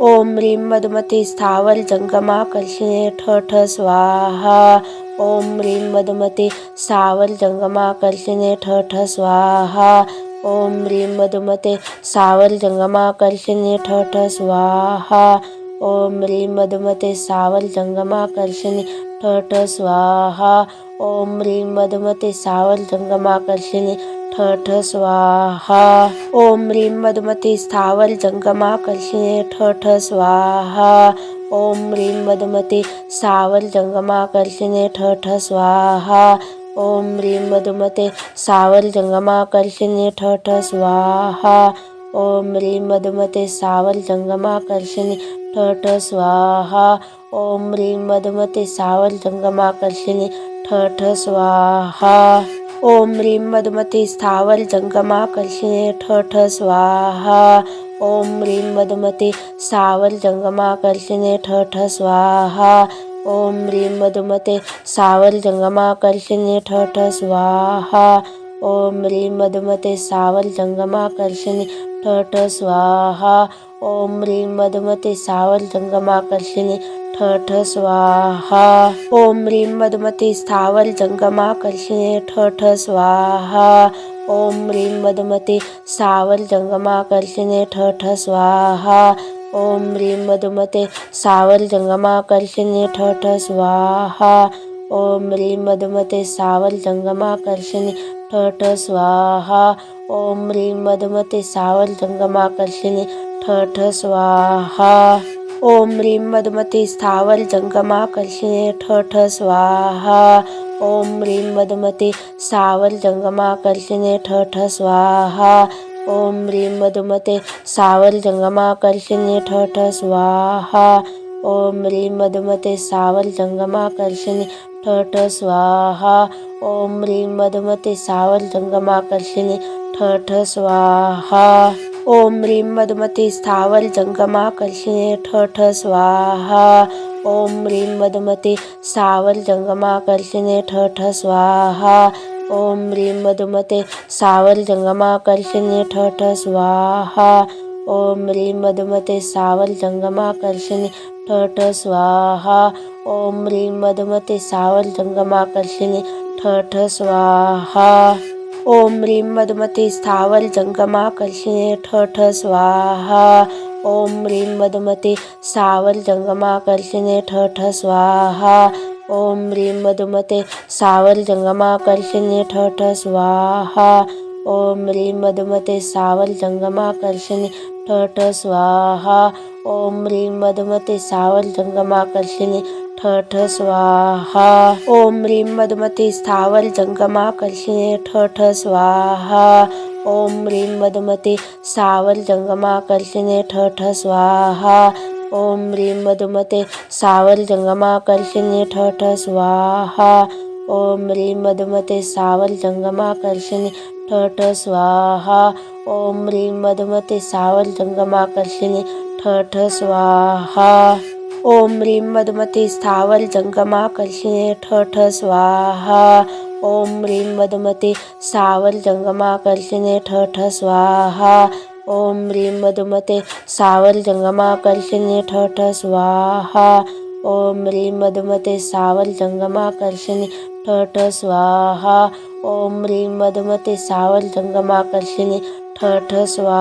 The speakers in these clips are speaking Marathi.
ओम ह्रीं मधुमती स्थावर जंगमाकर्षिणे ठठ स्वाहा। ओम ह्रीं मधुमती स्थावर जंगमाकर्षिणे ठठ स्वाहा। ओम ह्रीं मधुमते स्थावर जंगमाकर्षिणे ठठ स्वाहा। ओम ह्रीं मधुमते स्थावर जंगमाकर्षिणे ठठ स्वाहा। ओम ह्रीं मधुमते स्थावर जंगमाकर्षिणे ठठ स्वाहा। ओम ह्रीं मधुमती स्थावर जंगमाकर्षिणे ठठ स्वाहा। ओम ह्रीं मधुमती स्थावर जंगमाकर्षिणे ठठ स्वाहा। ओम ह्रीं मधुमते स्थावर जंगमाकर्षिणे ठठ स्वाहा। ओम ह्रीं मधुमते स्थावर जंगमाकर्षिणे ठठ स्वाहा। ओम ह्रीं मधुमते स्थावर जंगमाकर्षिणे ठठ स्वाहा। ओम ह्रीं मधुमती स्थावर जंगमाकर्षिणे ठठ स्वाहा। ओम ह्रीं मधुमती स्थावर जंगमाकर्षिणे ठठ स्वाहा। ओम ह्रीं मधुमते स्थावर जंगमाकर्षिणे ठठ स्वाहा। ओम ह्रीं मधुमते स्थावर जंगमाकर्षिणे ठठ स्वाहा। ओम ह्रीं मधुमते स्थावर जंगमाकर्षिणे ठठ स्वाहा। ओम ह्रीं मधुमती स्थावर जंगमाकर्षिणे ठठ स्वाहा। ओम ह्रीं मधुमती स्थावर जंगमाकर्षिणे ठठ स्वाहा। ओम ह्रीं मधुमते स्थावर जंगमाकर्षिणे ठठ स्वाहा। ओम ह्रीं मधुमते स्थावर जंगमाकर्षिणे ठठ स्वाहा। ओम ह्रीं मधुमते स्थावर जंगमाकर्षिणे ठठ स्वाहा। ओम ह्रीं मधुमती स्थावर जंगमाकर्षिणे ठठ स्वाहा। ओम ह्रीं मधुमती स्थावर जंगमाकर्षिणे ठठ स्वाहा। ओम ह्रीं मधुमते स्थावर जंगमाकर्षिणे ठठ स्वाहा। ओम ह्रीं मधुमते स्थावर जंगमाकर्षिणे ठठ स्वाहा। ओम ह्रीं मधुमते स्थावर जंगमाकर्षिणे ठठ स्वाहा। ओम ह्रीं मधुमती स्थावर जंगमाकर्षिणे ठठ स्वाहा। ओम ह्रीं मधुमती स्थावर जंगमाकर्षिणे ठठ स्वाहा। ओम ह्रीं मधुमते स्थावर जंगमाकर्षिणे ठठ स्वाहा। ओम ह्रीं मधुमते स्थावर जंगमाकर्षिणे ठठ स्वाहा। ओम ह्रीं मधुमते स्थावर जंगमाकर्षिणे ठठ स्वाहा। ओम ह्रीं मधुमती स्थावर जंगमाकर्षिणे ठठ स्वाहा। ओम ह्रीं मधुमती स्थावर जंगमाकर्षिणे ठठ स्वाहा। ओम ह्रीं मधुमते स्थावर जंगमाकर्षिणे ठठ स्वाहा। ओम ह्रीं मधुमते स्थावर जंगमाकर्षिणे ठठ स्वाहा। ओम ह्रीं मधुमते स्थावर जंगमाकर्षिणे ठठ स्वाहा। ओम ह्रीं मधुमती स्थावर जंगमाकर्षिणे ठठ स्वाहा। ओम ह्रीं मधुमती स्थावर जंगमाकर्षिणे ठठ स्वाहा। ओम ह्रीं मधुमते स्थावर जंगमाकर्षिणे ठठ स्वाहा। ओम ह्रीं मधुमते स्थावर जंगमाकर्षिणे ठठ स्वाहा। ओम ह्रीं मधुमते स्थावर जंगमाकर्षिणे ठठ स्वाहा। ओम ह्रीं मधुमती स्थावर जंगमाकर्षिणे ठठ स्वाहा। ओम ह्रीं मधुमती स्थावर जंगमाकर्षिणे ठठ स्वाहा। ओम ह्रीं मधुमते स्थावर जंगमाकर्षिणे ठठ स्वाहा। ओम ह्रीं मधुमते स्थावर जंगमाकर्षिणे ठठ स्वाहा। ओम ह्रीं मधुमते स्थावर जंगमाकर्षिणे ठठ स्वाहा।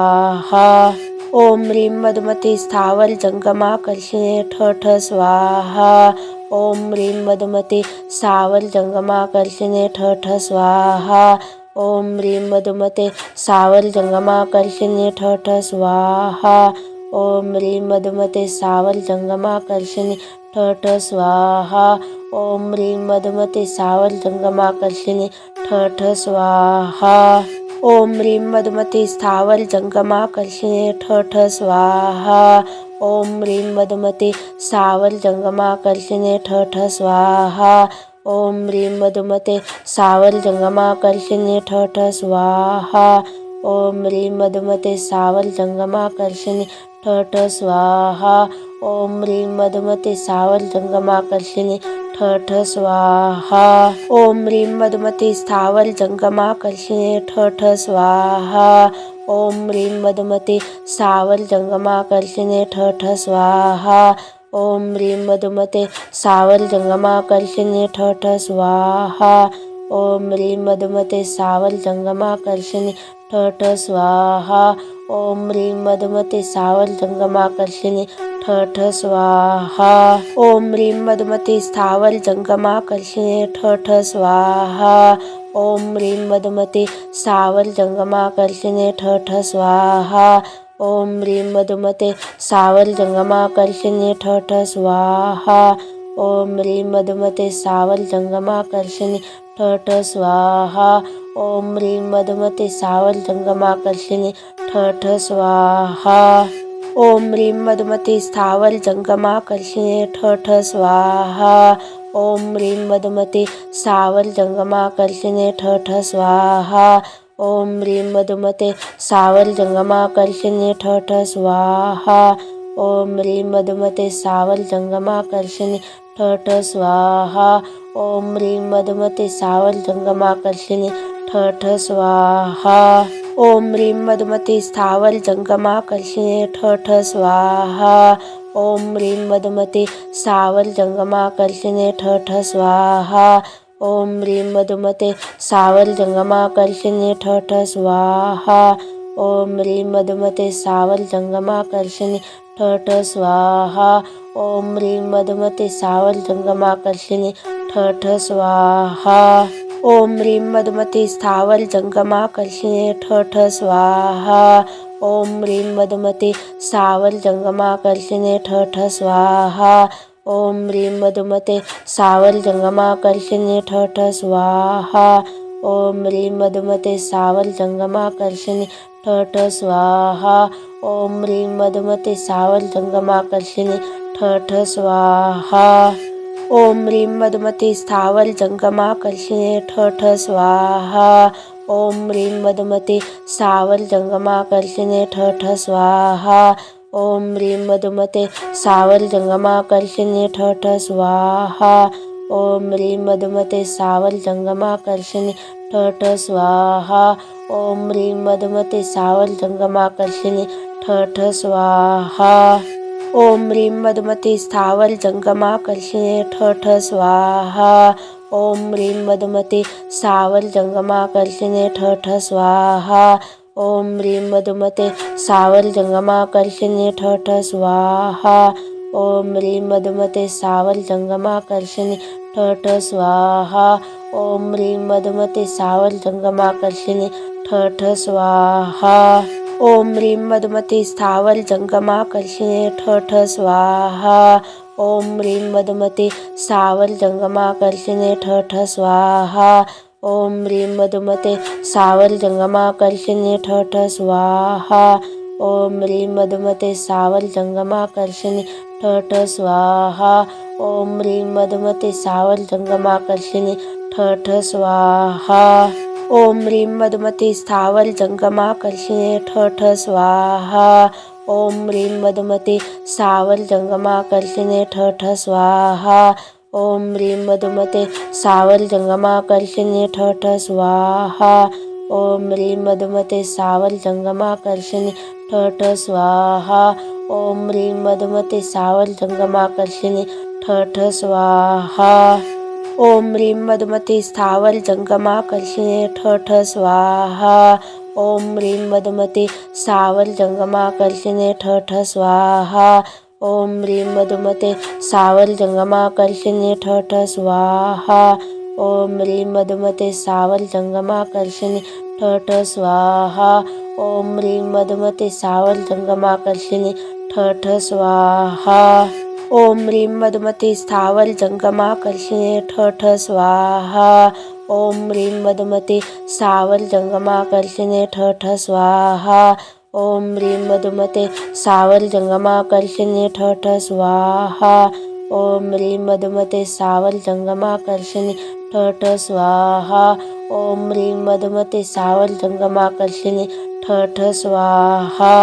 ओम ह्रीं मधुमती स्थावर जंगमाकर्षिणे ठठ स्वाहा। ओम ह्रीं मधुमती स्थावर जंगमाकर्षिणे ठठ स्वाहा। ओम ह्रीं मधुमते स्थावर जंगमाकर्षिणे ठठ स्वाहा। ओम ह्रीं मधुमते स्थावर जंगमाकर्षिणे ठठ स्वाहा। ओम ह्रीं मधुमते स्थावर जंगमाकर्षिणे ठठ स्वाहा। ओम ह्रीं मधुमती स्थावर जंगमाकर्षिणे ठठ स्वाहा। ओम ह्रीं मधुमती स्थावर जंगमाकर्षिणे ठठ स्वाहा। ओम ह्रीं मधुमते स्थावर जंगमाकर्षिणे ठठ स्वाहा। ओम ह्रीं मधुमते स्थावर जंगमाकर्षिणे ठठ स्वाहा। ओम ह्रीं मधुमते स्थावर जंगमाकर्षिणे ठठ स्वाहा। ओम ह्रीं मधुमती स्थावर जंगमाकर्षिणे ठठ स्वाहा। ओम ह्रीं मधुमते सावल जंगमाकर्षिणे ठठ स्वाहा। ओम ह्रीं मधुमते सावल जंगमाकर्षिणे ठठ स्वाहा। ओम ह्रीं मधुमते सावल जंगमाकर्षिणे ठठ स्वाहा। ओम ह्रीं मधुमते सावल जंगमाकर्षिणे ठठ स्वाहा। ओम ह्रीं मधुमते स्थावर जंगमाकर्षिणे ठठ स्वाहा। ओम ह्रीं मधुमते सावल जंगमाकर्षिणे ठठ स्वाहा। ओम ह्रीं मधुमते सावल जंगमाकर्षिणे ठठ स्वाहा। ओम ह्रीं मधुमते सावल जंगमाकर्षिणे ठठ स्वाहा। ओम ह्रीं मधुमते सावल जंगमाकर्षिणे ठठ स्वाहा। ओम ह्रीं मधुमते स्थावर जंगमाकर्षिणे ठठ स्वाहा। ओम ह्रीं मधुमते सावल जंगमाकर्षिणे ठठ स्वाहा। ओम ह्रीं मधुमते सावल जंगमाकर्षिणे ठठ स्वाहा। ओम ह्रीं मधुमते सावल जंगमाकर्षिणे ठठ स्वाहा। ओम ह्रीं मधुमते सावल जंगमाकर्षिणे ठठ स्वाहा। ओम ह्रीं मधुमते स्थावर जंगमाकर्षिणे ठठ स्वाहा। ओम ह्रीं मधुमते सावल जंगमाकर्षिणे ठठ स्वाहा। ओम ह्रीं मधुमते सावल जंगमाकर्षिणे ठठ स्वाहा। ओम ह्रीं मधुमते सावल जंगमाकर्षिणे ठठ स्वाहा। ओम ह्रीं मधुमते सावल जंगमाकर्षिणे ठठ स्वाहा। ओम ह्रीं मधुमते स्थावर जंगमाकर्षिणे ठठ स्वाहा। ओम ह्रीं मधुमते सावल जंगमाकर्षिणे ठठ स्वाहा। ओम ह्रीं मधुमते सावल जंगमाकर्षिणे ठठ स्वाहा। ओम ह्रीं मधुमते सावल जंगमाकर्षिणे ठठ स्वाहा। ओम ह्रीं मधुमते सावल जंगमाकर्षिणे ठठ स्वाहा। ओम ह्रीं मधुमते स्थावर जंगमाकर्षिणे ठठ स्वाहा। ओम ह्रीं मधुमते सावल जंगमाकर्षिणे ठठ स्वाहा। ओम ह्रीं मधुमते सावल जंगमाकर्षिणे ठठ स्वाहा। ओम ह्रीं मधुमते सावल जंगमाकर्षिणे ठठ स्वाहा। ओम ह्रीं मधुमते सावल जंगमाकर्षिणे ठठ स्वाहा। ओम ह्रीं मधुमते स्थावर जंगमाकर्षिणे ठठ स्वाहा। ओम ह्रीं मधुमते सावल जंगमाकर्षिणे ठठ स्वाहा। ओम ह्रीं मधुमते सावल जंगमाकर्षिणे ठठ स्वाहा। ओम ह्रीं मधुमते सावल जंगमाकर्षिणे ठठ स्वाहा। ओम ह्रीं मधुमते सावल जंगमाकर्षिणे ठठ स्वाहा। ओम ह्रीं मधुमते स्थावर जंगमाकर्षिणे ठठ स्वाहा। ओम ह्रीं मधुमते सावल जंगमाकर्षिणे ठठ स्वाहा। ओम ह्रीं मधुमते सावल जंगमाकर्षिणे ठठ स्वाहा। ओम ह्रीं मधुमते सावल जंगमाकर्षिणे ठठ स्वाहा। ओम ह्रीं मधुमते सावल जंगमाकर्षिणे ठठ स्वाहा। ओम ह्रीं मधुमते स्थावर जंगमाकर्षिणे ठठ स्वाहा। ओम ह्रीं मधुमते सावल जंगमाकर्षिणे ठठ स्वाहा। ओम ह्रीं मधुमते सावल जंगमाकर्षिणे ठठ स्वाहा। ओम ह्रीं मधुमते सावल जंगमाकर्षिणे ठठ स्वाहा। ओम ह्रीं मधुमते सावल जंगमाकर्षिणे ठठ स्वाहा। ओम ह्रीं मधुमते स्थावर जंगमाकर्षिणे ठठ स्वाहा। ओम ह्रीं मधुमते सावल जंगमाकर्षिणे ठठ स्वाहा। ओम ह्रीं मधुमते सावल जंगमाकर्षिणे ठठ स्वाहा। ओम ह्रीं मधुमते सावल जंगमाकर्षिणे ठठ स्वाहा। ओम ह्रीं मधुमते सावल जंगमाकर्षिणे ठठ स्वाहा। ओम ह्रीं मधुमते स्थावर जंगमाकर्षिणे ठठ स्वाहा। ओम ह्रीं मधुमते सावल जंगमाकर्षिणे ठठ स्वाहा। ओम ह्रीं मधुमते सावल जंगमाकर्षिणे ठठ स्वाहा। ओम ह्रीं मधुमते सावल जंगमाकर्षिणे ठठ स्वाहा। ओम ह्रीं मधुमते सावल जंगमाकर्षिणे ठठ स्वाहा।